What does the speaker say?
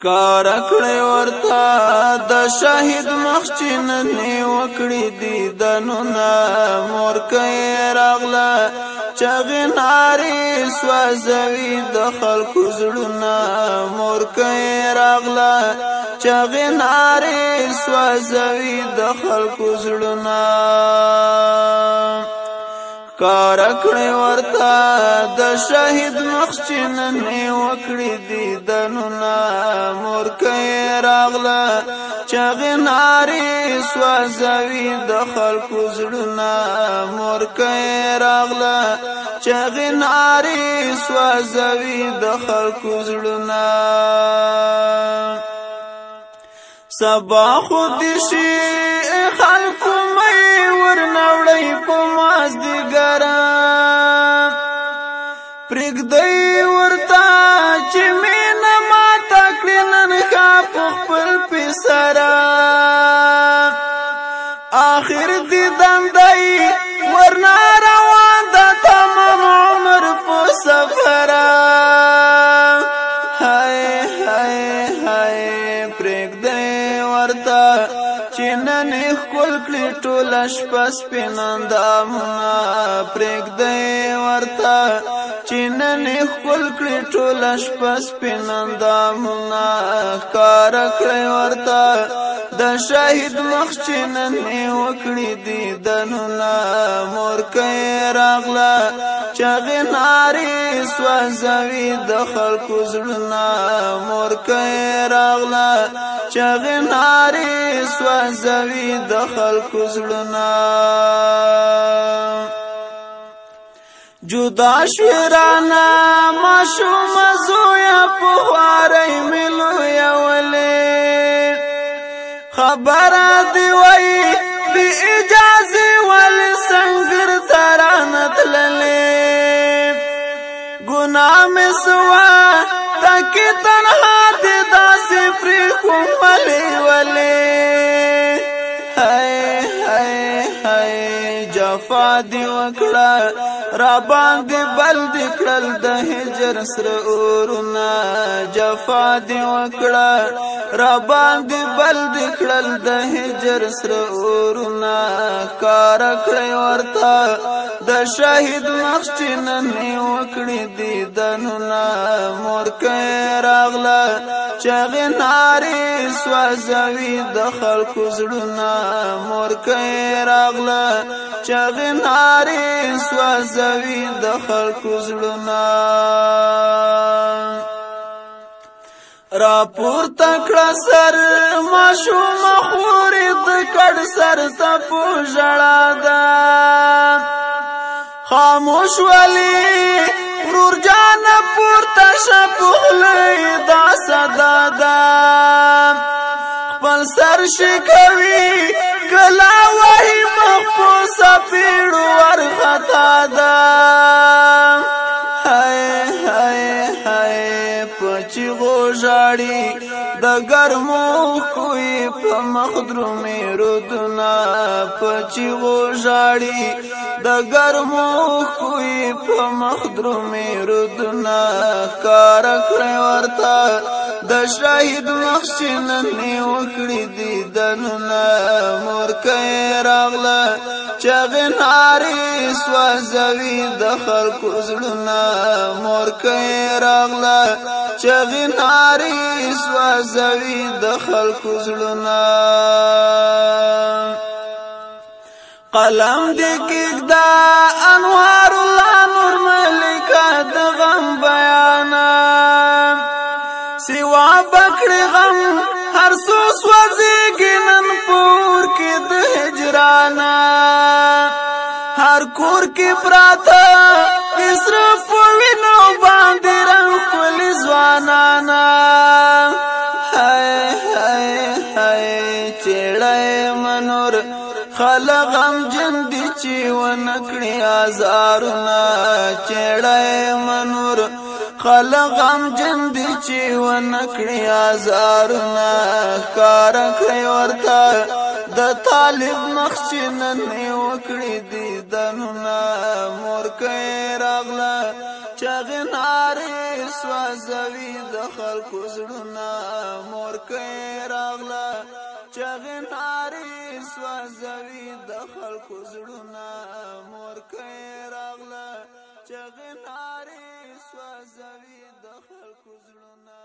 کار کړی ورته د شهید مخچینې وکړي دیدنونه مورکۍ راغله چغې نارې سوځوي د خلکو زړونه مورکۍ راغله چغې نارې سوځوي د خلکو زړونه کار کړی ورته د شهید مخچینې وکړي دیدنونه مورکۍ راغله چغې نارې سوځوي د خلکو زړونه مورکۍ راغله چغې نارې سوځوي د خلکو زړونه سبا خود شي خلکو مې ورنوړی په مازدیګر پرېږدی ورته چې مینه ماته کړي نن ښه په خپل پسره آخر دیدن دی ورنه روان ده تمام عمر په سفره های های های پرېږدی ورته چې نن ښکل کړي ټوله شپه سپین اندامونه پرېږدی ورته چې نن ښکل کړي ټوله شپه سپین اندامونه ښکاره کړی ورته د شهید مخچینې وکړي دیدنونه مورکۍ راغله چغې نارې سوځوي د خلکو زړونه مورکۍ راغله چغې نارې سوځوي د خلکو زړونه جدا شویرانا ماشوم زویا په خوارۍ مې لویولې خبره دی وایي بې اجازې ولې سنګر ته رانتللې ګناه مې سوه تکې تنها دې داسې پرېښوم ولې های های های جفا دی وکړه را باندې بل دی کړل د هجر سره اورونه جفا دی وکړه را باندې بل دی کړل د هجر سره اورونه کار کړی ورته د شهید مخچینې وکړي دیدنونه مورکۍ راغله چغې نارې سوځوي د خلکو زړونه مورکۍ راغله چغې نارې سوځوي د خلکو زړونه راپورته کړه سر ماشوم خورې د کډ سر ته په ژړا ده خاموش ولې ورور جانه پورته شه په خوله دا صدا ده خپل سر شکوي کله وهي مخ په څپېړو ورخطا ده های های های په چیغو ژاړي د ګرمو کوی په مخ درومي رودونه په چیغو ژاړي د ګرمو کوی په مخ درومي رودونه کار کړی ورته د شهید مخچینې وکړي دیدنونه مورکۍ راغله چغې نارې سوځوي د خلکو زړونه مورکۍ راغله چغې نارې سوځوي د خلکو زړونه قلم دې کېږده انوار الله نور ملیکه د غم بیانه سوا بکړې غم هر څو سوځېږي نن پور کې د هجرانه هر کور کې پراته سره په وینو باندې رنګ ښکلي ځوانانه های های های چېړی منور خلک غمجن دي چې ونه کړي ازارونه چېړی منور خلک غمجن دي چې ونه کړي ازارونه ښکار کړی ورته د طالب مخچینې وکړي دیدنونه مورکۍ راغله چغې نارې سوځوي د خلکو زړونه مورکۍ راغله چغې نارې سوځوي د خلکو زړونه مورکۍ راغله چغې نارې سوځوي د خلکو زړونه